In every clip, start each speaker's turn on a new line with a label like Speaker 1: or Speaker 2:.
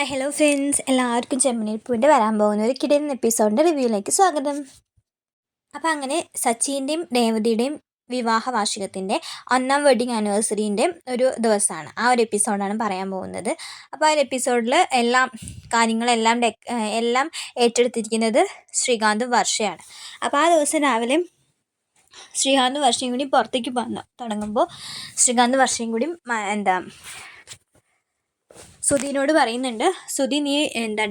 Speaker 1: Hi hello friends, എല്ലാവർക്കും ചെമ്മനീർ പൂവിൻ്റെ വരാൻ പോകുന്ന ഒരു കിടിലൻ എപ്പിസോഡിൻ്റെ റിവ്യൂയിലേക്ക് സ്വാഗതം. അപ്പോൾ അങ്ങനെ സച്ചിൻ്റെയും രേവതിയുടെയും വിവാഹ വാർഷികത്തിൻ്റെ 1ാം വെഡ്ഡിങ് ആനിവേഴ്സറീൻ്റെ ഒരു ദിവസമാണ്. ആ ഒരു എപ്പിസോഡാണ് പറയാൻ പോകുന്നത്. അപ്പോൾ ആ ഒരു എപ്പിസോഡിൽ കാര്യങ്ങളെല്ലാം എല്ലാം ഏറ്റെടുത്തിരിക്കുന്നത് ശ്രീകാന്തും വർഷയാണ്. അപ്പോൾ ആ ദിവസം രാവിലെ ശ്രീകാന്തും വർഷയും കൂടി പുറത്തേക്ക് തുടങ്ങുമ്പോൾ ശ്രീകാന്തും വർഷയും കൂടി സുധീനോട് പറയുന്നുണ്ട്, സുധി നീ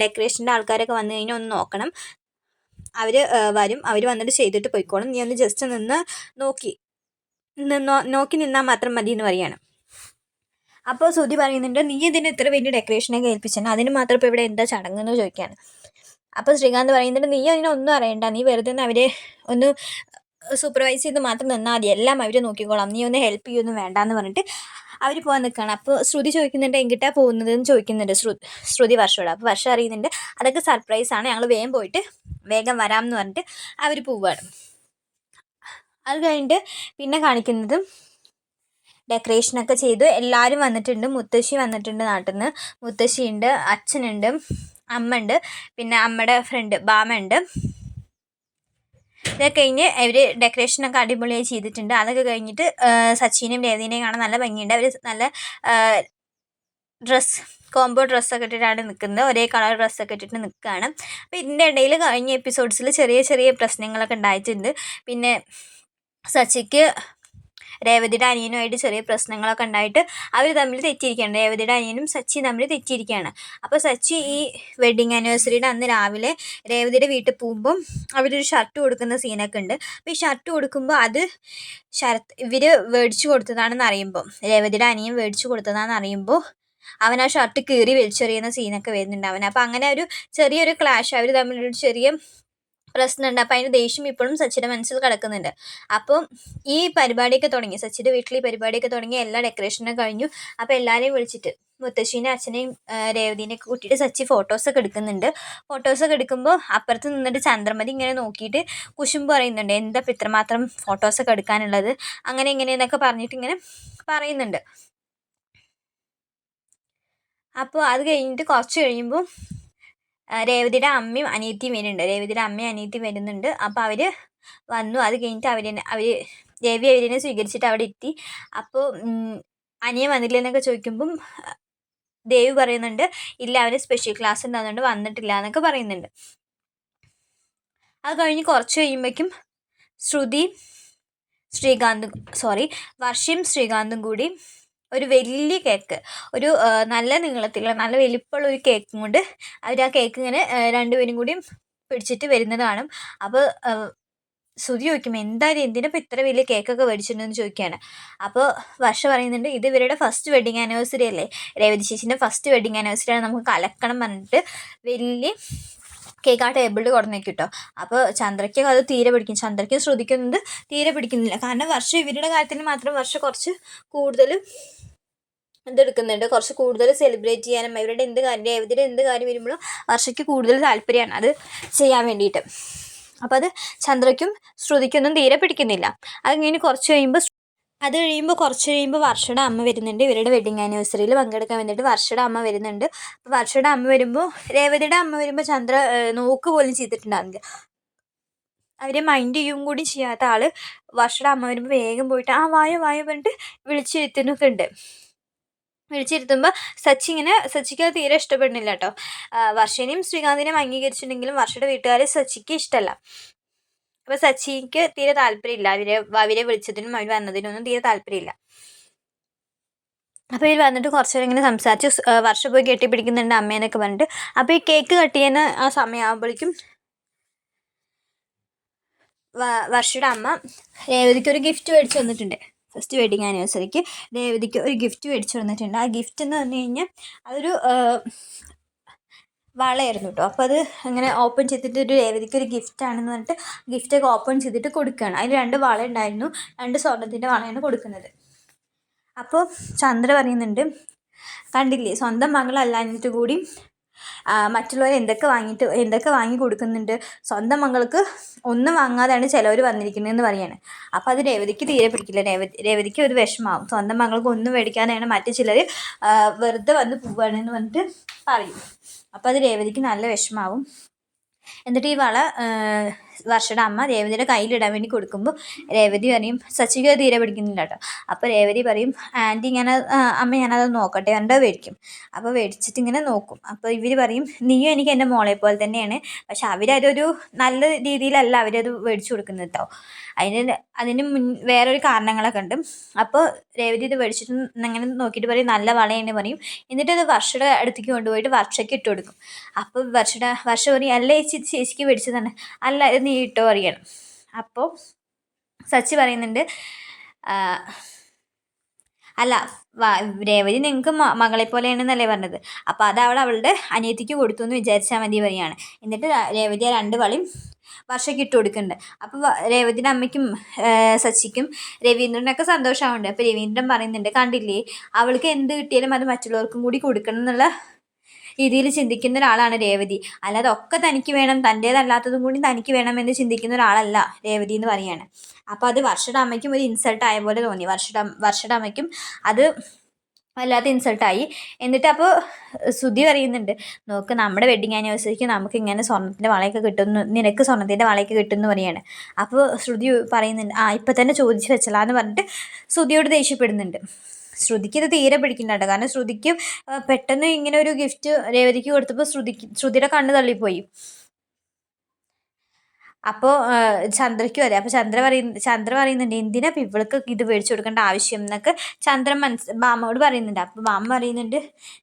Speaker 1: ഡെക്കറേഷൻ്റെ ആൾക്കാരൊക്കെ വന്നു കഴിഞ്ഞാൽ ഒന്ന് നോക്കണം, അവർ വരും, അവർ വന്നിട്ട് ചെയ്തിട്ട് പോയിക്കോളും, നീ ഒന്ന് ജസ്റ്റ് നോക്കി നിന്നാൽ മാത്രം മതി എന്ന് പറയാണ്. അപ്പോൾ സുധി പറയുന്നുണ്ട്, നീ ഇതിന് ഇത്ര വലിയ ഡെക്കറേഷനൊക്കെ ഏൽപ്പിച്ചാൽ അതിന് മാത്രം ഇപ്പോൾ ഇവിടെ എന്താ ചടങ്ങെന്ന് ചോദിക്കുകയാണ്. അപ്പോൾ ശ്രീകാന്ത് പറയുന്നുണ്ട്, നീ അതിനൊന്നും അറിയണ്ട, നീ വെറുതെ അവരെ ഒന്ന് സൂപ്പർവൈസ് ചെയ്ത് മാത്രം നിന്നാൽ മതി, എല്ലാം അവർ നോക്കിക്കോളാം, നീ ഒന്ന് ഹെൽപ്പ് ചെയ്യൊന്നും വേണ്ടാന്ന് പറഞ്ഞിട്ട് അവർ പോകാൻ നിൽക്കുകയാണ്. അപ്പോൾ ശ്രുതി ചോദിക്കുന്നുണ്ട്, എങ്കിട്ടാണ് പോകുന്നതെന്ന് ചോദിക്കുന്നുണ്ട് ശ്രുതി വർഷയോട്. അപ്പോൾ വർഷം അറിയുന്നുണ്ട് അതൊക്കെ സർപ്രൈസാണ്, ഞങ്ങൾ വേഗം വരാമെന്ന് പറഞ്ഞിട്ട് അവർ പോവുകയാണ്. അത് കഴിഞ്ഞിട്ട് പിന്നെ കാണിക്കുന്നത് ഡെക്കറേഷനൊക്കെ ചെയ്തു എല്ലാവരും വന്നിട്ടുണ്ട്. മുത്തശ്ശി വന്നിട്ടുണ്ട്, നാട്ടിൽ നിന്ന് മുത്തശ്ശിയുണ്ട്, അച്ഛനുണ്ട്, അമ്മ ഉണ്ട്, പിന്നെ അമ്മയുടെ ഫ്രണ്ട് ബാമ ഉണ്ട്. ഇതൊക്കെ കഴിഞ്ഞ് ഇവർ ഡെക്കറേഷനൊക്കെ അടിപൊളിയായി ചെയ്തിട്ടുണ്ട്. അതൊക്കെ കഴിഞ്ഞിട്ട് സച്ചിനെയും രേവതിനെയും കാണാൻ നല്ല ഭംഗിയുണ്ട്. അവർ നല്ല കോംബോ ഡ്രസ്സൊക്കെ ഇട്ടിട്ടാണ് നിൽക്കുന്നത്, ഒരേ കളർ ഡ്രസ്സൊക്കെ ഇട്ടിട്ട് നിൽക്കുകയാണ്. അപ്പോൾ ഇതിൻ്റെ ഇടയിൽ കഴിഞ്ഞ എപ്പിസോഡ്സിൽ ചെറിയ പ്രശ്നങ്ങളൊക്കെ ഉണ്ടായിട്ടുണ്ട്. പിന്നെ സച്ചിക്ക് രേവതിയുടെ അനിയനുമായിട്ട് ചെറിയ പ്രശ്നങ്ങളൊക്കെ ഉണ്ടായിട്ട് അവർ തമ്മിൽ തെറ്റിയിരിക്കുകയാണ്. രേവതിയുടെ അനിയനും സച്ചി തമ്മിൽ തെറ്റിയിരിക്കുകയാണ്. അപ്പോൾ സച്ചി ഈ വെഡ്ഡിങ് ആനിവേഴ്സറിയുടെ അന്ന് രാവിലെ രേവതിയുടെ വീട്ടിൽ പോകുമ്പം അവരൊരു ഷർട്ട് കൊടുക്കുന്ന സീനൊക്കെ ഉണ്ട്. അപ്പോൾ ഈ ഷർട്ട് കൊടുക്കുമ്പോൾ അത് ഇവർ മേടിച്ചു കൊടുത്തതാണെന്ന് അറിയുമ്പോൾ, രേവതിയുടെ അനിയൻ മേടിച്ചു കൊടുത്തതാണെന്ന് അറിയുമ്പോൾ അവൻ ആ ഷർട്ട് കീറി വലിച്ചെറിയുന്ന സീനൊക്കെ വരുന്നുണ്ട് അവൻ. അപ്പോൾ അങ്ങനെ ഒരു ചെറിയൊരു ക്ലാഷ്, അവർ തമ്മിലൊരു ചെറിയ പ്രശ്നമുണ്ട്. അപ്പോൾ അതിൻ്റെ ദേഷ്യം ഇപ്പോഴും സച്ചിയുടെ മനസ്സിൽ കിടക്കുന്നുണ്ട്. അപ്പോൾ ഈ പരിപാടിയൊക്കെ തുടങ്ങി, സച്ചിയുടെ വീട്ടിൽ ഈ പരിപാടിയൊക്കെ തുടങ്ങി, എല്ലാ ഡെക്കറേഷനും കഴിഞ്ഞു. അപ്പോൾ എല്ലാവരെയും വിളിച്ചിട്ട് മുത്തശ്ശീനെ അച്ഛനെയും രേവതിനെയൊക്കെ കൂട്ടിയിട്ട് സച്ചി ഫോട്ടോസൊക്കെ എടുക്കുന്നുണ്ട്. ഫോട്ടോസൊക്കെ എടുക്കുമ്പോൾ അപ്പുറത്ത് നിന്നിട്ട് ചന്ദ്രമതി ഇങ്ങനെ നോക്കിയിട്ട് കുശുമ്പ് പറയുന്നുണ്ട്, എന്താ ഇപ്പം ഇത്രമാത്രം ഫോട്ടോസൊക്കെ എടുക്കാനുള്ളത്, അങ്ങനെ ഇങ്ങനെയെന്നൊക്കെ പറഞ്ഞിട്ട് ഇങ്ങനെ പറയുന്നുണ്ട്. അപ്പോൾ അത് കഴിഞ്ഞിട്ട് കുറച്ച് കഴിയുമ്പോൾ രേവതിയുടെ അമ്മയും അനിയത്തിയും വരുന്നുണ്ട്. അപ്പോൾ അവർ വന്നു. അത് കഴിഞ്ഞിട്ട് രവി അവരിനെ സ്വീകരിച്ചിട്ട് അവിടെ എത്തി. അപ്പോൾ അനിയൻ വന്നില്ലെന്നൊക്കെ ചോദിക്കുമ്പം ദേവി പറയുന്നുണ്ട്, ഇല്ല അവന് സ്പെഷ്യൽ ക്ലാസ് ഉണ്ട്, അതുകൊണ്ട് വന്നിട്ടില്ല എന്നൊക്കെ പറയുന്നുണ്ട്. അത് കഴിഞ്ഞ് കുറച്ച് കഴിയുമ്പോഴേക്കും വർഷയും ശ്രീകാന്തും കൂടി ഒരു വലിയ കേക്ക്, ഒരു നല്ല നീളത്തിലുള്ള നല്ല വലിപ്പമുള്ള ഒരു കേക്കും കൊണ്ട് അവർ ആ കേക്ക് ഇങ്ങനെ രണ്ടുപേരും കൂടി പിടിച്ചിട്ട് വരുന്നത് കാണും. അപ്പോൾ ശ്രുതി ചോദിക്കും, എന്തിനപ്പോൾ ഇത്ര വലിയ കേക്കൊക്കെ മേടിച്ചിട്ടുണ്ടെന്ന് ചോദിക്കുകയാണ്. അപ്പോൾ വർഷ പറയുന്നുണ്ട്, ഇത് ഇവരുടെ ഫസ്റ്റ് വെഡ്ഡിങ് ആനിവേഴ്സറി അല്ലേ, രേവതി ചേച്ചിൻ്റെ ഫസ്റ്റ് വെഡ്ഡിങ് ആനിവേഴ്സറിയാണ്, നമുക്ക് കലക്കണം പറഞ്ഞിട്ട് വലിയ കേക്ക് ആ ടേബിളിൽ കൊടുന്നേക്കും കേട്ടോ. അപ്പോൾ ചന്ദ്രയ്ക്ക് അത് തീരെ പിടിക്കും, ചന്ദ്രയ്ക്ക് ശ്രുതിക്കുന്നത് തീരെ പിടിക്കുന്നില്ല. കാരണം വർഷം ഇവരുടെ കാര്യത്തിൽ മാത്രം വർഷം കുറച്ച് കൂടുതൽ ഇതെടുക്കുന്നുണ്ട്, കുറച്ച് കൂടുതൽ സെലിബ്രേറ്റ് ചെയ്യാനും ഇവരുടെ രേവതിയുടെ എന്ത് കാര്യം വരുമ്പോഴും വർഷയ്ക്ക് കൂടുതൽ താല്പര്യമാണ് അത് ചെയ്യാൻ വേണ്ടിയിട്ട്. അപ്പോൾ അത് ചന്ദ്രയ്ക്കും ശ്രുതിക്കൊന്നും തീരെ പിടിക്കുന്നില്ല. അത് കുറച്ച് കഴിയുമ്പോൾ വർഷയുടെ അമ്മ വരുന്നുണ്ട്. ഇവരുടെ വെഡ്ഡിങ് ആനിവേഴ്സറിയിൽ പങ്കെടുക്കാൻ വേണ്ടിയിട്ട് വർഷയുടെ അമ്മ വരുന്നുണ്ട്. അപ്പോൾ വർഷയുടെ അമ്മ വരുമ്പോൾ രേവതിയുടെ അമ്മ വരുമ്പോൾ ചന്ദ്ര നോക്ക് പോലും ചെയ്തിട്ടുണ്ടാവില്ല. അവരെ മൈൻഡ് ചെയ്യും കൂടി ചെയ്യാത്ത ആൾ വർഷയുടെ അമ്മ വരുമ്പോൾ വേഗം പോയിട്ട് ആ വായോ പറഞ്ഞിട്ട് വിളിച്ചിരുത്തുന്നൊക്കെ ഉണ്ട്. വിളിച്ചിരുത്തുമ്പോൾ സച്ചിക്ക് അത് തീരെ ഇഷ്ടപ്പെടുന്നില്ല കേട്ടോ. വർഷനെയും ശ്രീകാന്തിനെയും അംഗീകരിച്ചിട്ടുണ്ടെങ്കിലും വർഷയുടെ വീട്ടുകാരെ സച്ചിക്ക് ഇഷ്ടമല്ല. അപ്പോൾ സച്ചിക്ക് തീരെ താല്പര്യമില്ല, അവരെ വിളിച്ചതിനും അവർ വന്നതിനൊന്നും തീരെ താല്പര്യമില്ല. അപ്പോൾ ഇവർ വന്നിട്ട് കുറച്ച് നേരം ഇങ്ങനെ സംസാരിച്ച് വർഷം പോയി കെട്ടിപ്പിടിക്കുന്നുണ്ട് അമ്മേന്നൊക്കെ പറഞ്ഞിട്ട്. അപ്പോൾ ഈ കേക്ക് കട്ട് ചെയ്യുന്ന ആ സമയമാകുമ്പോഴേക്കും വർഷയുടെ അമ്മ രേവതിക്ക് ഒരു ഗിഫ്റ്റ് മേടിച്ച് വന്നിട്ടുണ്ട്. ഫസ്റ്റ് വെഡ്ഡിങ് ആനിവേഴ്സറിക്ക് രേവതിക്ക് ഒരു ഗിഫ്റ്റ് മേടിച്ച് വന്നിട്ടുണ്ട്. ആ ഗിഫ്റ്റ് എന്ന് പറഞ്ഞു കഴിഞ്ഞാൽ അതൊരു വളയായിരുന്നു കേട്ടോ. അപ്പോൾ അത് അങ്ങനെ ഓപ്പൺ ചെയ്തിട്ട് ഒരു രേവതിക്ക് ഒരു ഗിഫ്റ്റാണെന്ന് പറഞ്ഞിട്ട് ഗിഫ്റ്റൊക്കെ ഓപ്പൺ ചെയ്തിട്ട് കൊടുക്കുകയാണ്. അതിൽ 2 വള ഉണ്ടായിരുന്നു, 2 സ്വർണ്ണത്തിൻ്റെ വളയാണ് കൊടുക്കുന്നത്. അപ്പോൾ ചന്ദ്ര പറയുന്നുണ്ട്, കണ്ടില്ലേ സ്വന്തം മകളല്ലാഞ്ഞിട്ട് കൂടി മറ്റുള്ളവർ എന്തൊക്കെ വാങ്ങി കൊടുക്കുന്നുണ്ട്, സ്വന്തം മകൾക്ക് ഒന്നും വാങ്ങാതെയാണ് ചിലവർ വന്നിരിക്കുന്നതെന്ന് പറയാണ്. അപ്പോൾ അത് രേവതിക്ക് തീരെ പിടിക്കില്ല. രേവതിക്ക് ഒരു വിഷമാവും. സ്വന്തം മകൾക്ക് ഒന്നും മേടിക്കാതെയാണ് മറ്റു ചിലർ വെറുതെ വന്ന് പോവുകയാണെന്ന് പറഞ്ഞിട്ട് പറയും. അപ്പോൾ അത് രേവതിക്ക് നല്ല വിഷമാവും. എന്നിട്ട് ഈ വള വർഷയുടെ അമ്മ രേവതിയുടെ കയ്യിലിടാൻ വേണ്ടി കൊടുക്കുമ്പോൾ രേവതി പറയും, സച്ചിക്ക് അത് തീരെ പിടിക്കുന്നില്ല കേട്ടോ. അപ്പോൾ രേവതി പറയും, ആൻറ്റി അമ്മ ഞാനത് നോക്കട്ടെ പറഞ്ഞിട്ട് മേടിക്കും. അപ്പോൾ മേടിച്ചിട്ട് ഇങ്ങനെ നോക്കും. അപ്പോൾ ഇവർ പറയും, നീയും എനിക്ക് എൻ്റെ മോളെ പോലെ തന്നെയാണ്. പക്ഷെ അവരതൊരു നല്ല രീതിയിലല്ല അവരത് മേടിച്ചു കൊടുക്കുന്നത് കേട്ടോ. അതിന് വേറൊരു കാരണങ്ങളൊക്കെ ഉണ്ട്. അപ്പോൾ രേവതി ഇത് മേടിച്ചിട്ട് ഇങ്ങനെ നോക്കിയിട്ട് പറയും, നല്ല വളയെന്ന് പറയും. എന്നിട്ട് അത് വർഷയുടെ അടുത്തേക്ക് കൊണ്ടുപോയിട്ട് വർഷയ്ക്ക് ഇട്ട് കൊടുക്കും. അപ്പോൾ വർഷ പറയും, അല്ലേ ചേച്ചിക്ക് മേടിച്ചതാണ്. അല്ല, ഇത് നീ ഇട്ടോ അറിയണം. അപ്പോൾ സച്ചി പറയുന്നുണ്ട്, അല്ല രേവതി നിങ്ങൾക്ക് മകളെ പോലെയാണെന്നല്ലേ പറഞ്ഞത്, അപ്പോൾ അത് അവളുടെ അനിയത്തിക്ക് കൊടുത്തു എന്ന് വിചാരിച്ചാൽ മതി പറയാണ്. എന്നിട്ട് രേവതി ആ 2 വളയും വർഷയ്ക്ക് ഇട്ട് കൊടുക്കുന്നുണ്ട്. അപ്പോൾ രേവതിയുടെ അമ്മയ്ക്കും സച്ചിക്കും രവീന്ദ്രനൊക്കെ സന്തോഷമാവുന്നുണ്ട്. അപ്പോൾ രവീന്ദ്രൻ പറയുന്നുണ്ട്, കണ്ടില്ലേ അവൾക്ക് എന്ത് കിട്ടിയാലും അത് മറ്റുള്ളവർക്കും കൂടി കൊടുക്കണം എന്നുള്ള രീതിയിൽ ചിന്തിക്കുന്ന ഒരാളാണ് രേവതി. അല്ലാതെ ഒക്കെ തനിക്ക് വേണം, തൻ്റേതല്ലാത്തതും കൂടി തനിക്ക് വേണമെന്ന് ചിന്തിക്കുന്ന ഒരാളല്ല രേവതി എന്ന് പറയാണ്. അപ്പോൾ അത് വർഷയുടെ അമ്മയ്ക്കും ഒരു ഇൻസൾട്ട് ആയ പോലെ തോന്നി. വർഷയുടെ അമ്മയ്ക്കും അത് വല്ലാത്ത ഇൻസൾട്ടായി. എന്നിട്ട് അപ്പോൾ ശ്രുതി പറയുന്നുണ്ട്, നോക്ക് നമ്മുടെ വെഡിങ് ആനിവേഴ്സറിക്ക് നമുക്ക് ഇങ്ങനെ സ്വർണ്ണത്തിൻ്റെ വളയൊക്കെ കിട്ടുന്നു, നിനക്ക് സ്വർണ്ണത്തിൻ്റെ വളയൊക്കെ കിട്ടുമെന്ന് പറയാണ്. അപ്പോൾ ശ്രുതി പറയുന്നുണ്ട്, ഇപ്പം തന്നെ ചോദിച്ചു വെച്ചലാന്ന് പറഞ്ഞിട്ട് ശ്രുതിയോട് ദേഷ്യപ്പെടുന്നുണ്ട്. ശ്രുതിക്ക് ഇത് തീരെ പിടിക്കുന്നുണ്ട്. കാരണം ശ്രുതിക്ക് പെട്ടെന്ന് ഇങ്ങനെ ഒരു ഗിഫ്റ്റ് രേവതിക്ക് കൊടുത്തപ്പോൾ ശ്രുതിയുടെ കണ്ണ് തള്ളിപ്പോയി. അപ്പോൾ ചന്ദ്രയ്ക്കും അതെ. അപ്പോൾ ചന്ദ്ര പറയുന്നുണ്ട്, എന്തിനാ ഇവൾക്ക് ഇത് മേടിച്ചു കൊടുക്കേണ്ട ആവശ്യം എന്നൊക്കെ ചന്ദ്രൻ ബാമ്മയോട് പറയുന്നുണ്ട്. അപ്പോൾ ബാമ്മ പറയുന്നുണ്ട്,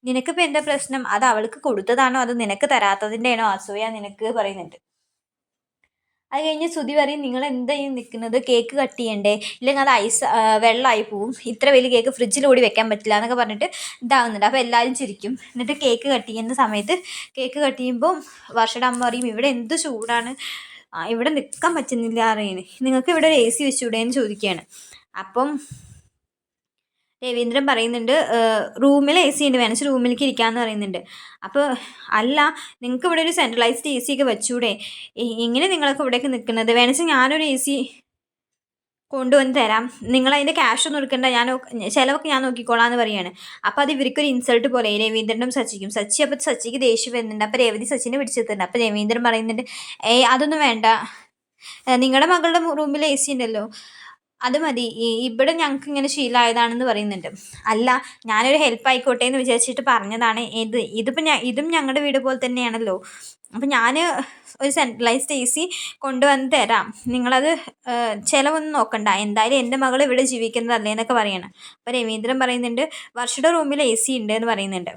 Speaker 1: നിനക്കിപ്പോൾ എന്താ പ്രശ്നം, അത് അവൾക്ക് കൊടുത്തതാണോ അത് നിനക്ക് തരാത്തതിൻ്റെ ആണോ അസൂയ നിനക്ക് പറയുന്നുണ്ട്. അത് കഴിഞ്ഞ് ശ്രുതി പറയും, നിങ്ങൾ എന്താ നിൽക്കുന്നത്, കേക്ക് കട്ട് ചെയ്യണ്ടേ, ഇല്ലെങ്കിൽ അത് വെള്ളമായി പോവും, ഇത്ര വലിയ കേക്ക് ഫ്രിഡ്ജിലൂടി വെക്കാൻ പറ്റില്ല എന്നൊക്കെ പറഞ്ഞിട്ട് ഇതാവുന്നുണ്ട്. അപ്പോൾ എല്ലാവരും ചിരിക്കും. എന്നിട്ട് കേക്ക് കട്ട് ചെയ്യുന്ന സമയത്ത് കേക്ക് കട്ട് ചെയ്യുമ്പോൾ വർഷയുടെ അമ്മ പറയും, ഇവിടെ എന്ത് ചൂടാണ്, ഇവിടെ നിൽക്കാൻ പറ്റുന്നില്ല അറിയണേ, നിങ്ങൾക്ക് ഇവിടെ ഒരു AC വെച്ചുകൂടെയെന്ന് ചോദിക്കുകയാണ്. അപ്പം രവീന്ദ്രൻ പറയുന്നുണ്ട്, റൂമിൽ AC ഉണ്ട്, വേണമെങ്കിൽ റൂമിലേക്ക് ഇരിക്കാമെന്ന് പറയുന്നുണ്ട്. അപ്പോൾ അല്ല, നിങ്ങൾക്ക് ഇവിടെ ഒരു സെൻട്രലൈസ്ഡ് AC ഒക്കെ വെച്ചൂടെ, ഇങ്ങനെ നിങ്ങളൊക്കെ ഇവിടേക്ക് നിൽക്കുന്നത്, വേണമെങ്കിൽ ഞാനൊരു AC കൊണ്ടുവന്ന് തരാം, നിങ്ങളതിൻ്റെ ക്യാഷൊന്നും എടുക്കണ്ട, ചിലവൊക്കെ ഞാൻ നോക്കിക്കോളാം എന്ന് പറയുകയാണ്. അപ്പോൾ അത് ഇവർക്കൊരു ഇൻസൾട്ട് പോലെ രവീന്ദ്രനും സച്ചിക്കും. അപ്പോൾ സച്ചിക്ക് ദേഷ്യം വരുന്നുണ്ട്. അപ്പോൾ രേവതി സച്ചിനെ പിടിച്ചെത്തുന്നുണ്ട്. അപ്പോൾ രവീന്ദ്രൻ പറയുന്നുണ്ട്, അതൊന്നും വേണ്ട, നിങ്ങളുടെ മകളുടെ റൂമിൽ AC ഉണ്ടല്ലോ, അത് മതി, ഇവിടെ ഞങ്ങൾക്ക് ഇങ്ങനെ ശീലമായതാണെന്ന് പറയുന്നുണ്ട്. അല്ല, ഞാനൊരു ഹെൽപ്പ് ആയിക്കോട്ടെ എന്ന് വിചാരിച്ചിട്ട് പറഞ്ഞതാണ്. ഇതും ഞങ്ങളുടെ വീട് പോലെ തന്നെയാണല്ലോ, അപ്പം ഞാൻ ഒരു സെൻട്രലൈസ്ഡ് AC കൊണ്ടുവന്ന് തരാം, നിങ്ങളത് ചിലവൊന്നും നോക്കണ്ട, എന്തായാലും എൻ്റെ മകൾ ഇവിടെ ജീവിക്കുന്നതല്ലേ എന്നൊക്കെ പറയണം. അപ്പോൾ രവീന്ദ്രൻ പറയുന്നുണ്ട്, വർഷയുടെ റൂമിൽ AC ഉണ്ട് എന്ന് പറയുന്നുണ്ട്.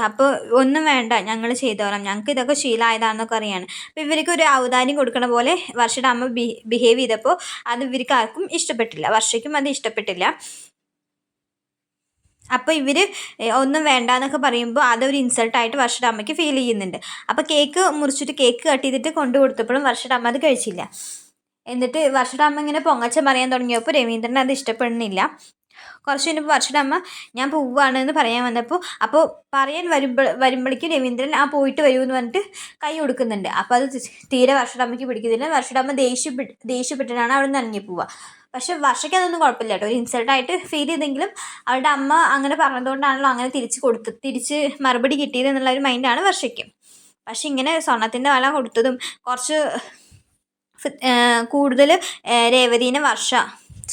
Speaker 1: അപ്പോൾ ഒന്നും വേണ്ട, ഞങ്ങൾ ചെയ്തോളാം, ഞങ്ങൾക്ക് ഇതൊക്കെ ശീലമായതാണെന്നൊക്കെ അറിയാണ്. അപ്പോൾ ഇവർക്ക് ഒരു ഔദാര്യം കൊടുക്കണ പോലെ വർഷയുടെ അമ്മ ബിഹേവ് ചെയ്തപ്പോൾ അത് ഇവർക്ക് ആർക്കും ഇഷ്ടപ്പെട്ടില്ല. വർഷയ്ക്കും അത് ഇഷ്ടപ്പെട്ടില്ല. അപ്പോൾ ഇവർ ഒന്നും വേണ്ട എന്നൊക്കെ പറയുമ്പോൾ അതൊരു ഇൻസൾട്ടായിട്ട് വർഷയുടെ അമ്മയ്ക്ക് ഫീൽ ചെയ്യുന്നുണ്ട്. അപ്പോൾ കേക്ക് മുറിച്ചിട്ട് കേക്ക് കട്ട് ചെയ്തിട്ട് കൊണ്ടു കൊടുത്തപ്പോഴും വർഷയുടെ അമ്മ അത് കഴിച്ചില്ല. എന്നിട്ട് വർഷയുടെ അമ്മ ഇങ്ങനെ പൊങ്ങച്ചം പറയാൻ തുടങ്ങിയപ്പോൾ രവീന്ദ്രൻ അത് ഇഷ്ടപ്പെടുന്നില്ല. കുറച്ച് കഴിഞ്ഞപ്പോൾ വർഷയുടെ അമ്മ ഞാൻ പോവുകയാണെന്ന് പറയാൻ വന്നപ്പോൾ പറയാൻ വരുമ്പോഴേക്കും രവീന്ദ്രൻ പോയിട്ട് വരൂ എന്ന് പറഞ്ഞിട്ട് കൈ കൊടുക്കുന്നുണ്ട്. അപ്പോൾ അത് തീരെ വർഷയുടെ അമ്മയ്ക്ക് പിടിക്കുന്നില്ല. വർഷയുടെ അമ്മ ദേഷ്യപ്പെട്ടിട്ടാണ് അവിടെ നിന്ന് ഇറങ്ങി പോവുക. പക്ഷെ വർഷയ്ക്ക് അതൊന്നും കുഴപ്പമില്ല കേട്ടോ, ഒരു ഇൻസൾട്ടായിട്ട് ഫീൽ ചെയ്തെങ്കിലും അവളുടെ അമ്മ അങ്ങനെ പറഞ്ഞതുകൊണ്ടാണല്ലോ അങ്ങനെ തിരിച്ച് മറുപടി കിട്ടിയത് എന്നുള്ള ഒരു മൈൻഡാണ് വർഷയ്ക്ക്. പക്ഷെ ഇങ്ങനെ സ്വർണ്ണത്തിൻ്റെ വള കൊടുത്തതും കുറച്ച് കൂടുതൽ രേവതീനെ വർഷ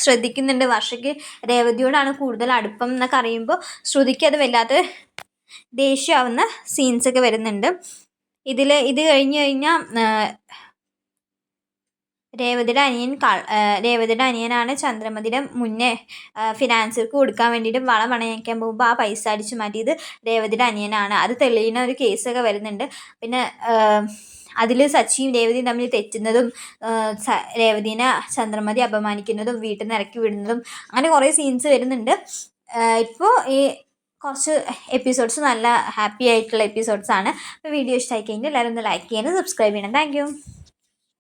Speaker 1: ശ്രദ്ധിക്കുന്നുണ്ട്. വർഷയ്ക്ക് രേവതിയോടാണ് കൂടുതൽ അടുപ്പം എന്നൊക്കെ അറിയുമ്പോൾ ശ്രുതിക്ക് അത് വല്ലാത്ത ദേഷ്യമാവുന്ന സീൻസൊക്കെ വരുന്നുണ്ട്. ഇത് കഴിഞ്ഞ് കഴിഞ്ഞാൽ രേവതിയുടെ അനിയനാണ് ചന്ദ്രമതിയുടെ മുന്നേ ഫിനാൻസർക്ക് കൊടുക്കാൻ വേണ്ടിയിട്ട് വള പണയിക്കാൻ പോകുമ്പോൾ ആ പൈസ അടിച്ചു മാറ്റിയത് രേവതിയുടെ അനിയനാണ്. അത് തെളിയുന്ന ഒരു കേസൊക്കെ വരുന്നുണ്ട്. പിന്നെ അതിൽ സച്ചിയും രേവതിയും തമ്മിൽ തെറ്റുന്നതും രേവതീനെ ചന്ദ്രമതി അപമാനിക്കുന്നതും വീട്ടിൽ നിന്ന് ഇറക്കി വിടുന്നതും അങ്ങനെ കുറേ സീൻസ് വരുന്നുണ്ട്. ഇപ്പോൾ ഈ കുറച്ച് എപ്പിസോഡ്സ് നല്ല ഹാപ്പി ആയിട്ടുള്ള എപ്പിസോഡ്സാണ്. അപ്പോൾ വീഡിയോ ഇഷ്ടമായി കഴിഞ്ഞാൽ എല്ലാവരും ഒന്ന് ലൈക്ക് ചെയ്യാനും സബ്സ്ക്രൈബ് ചെയ്യണം. താങ്ക്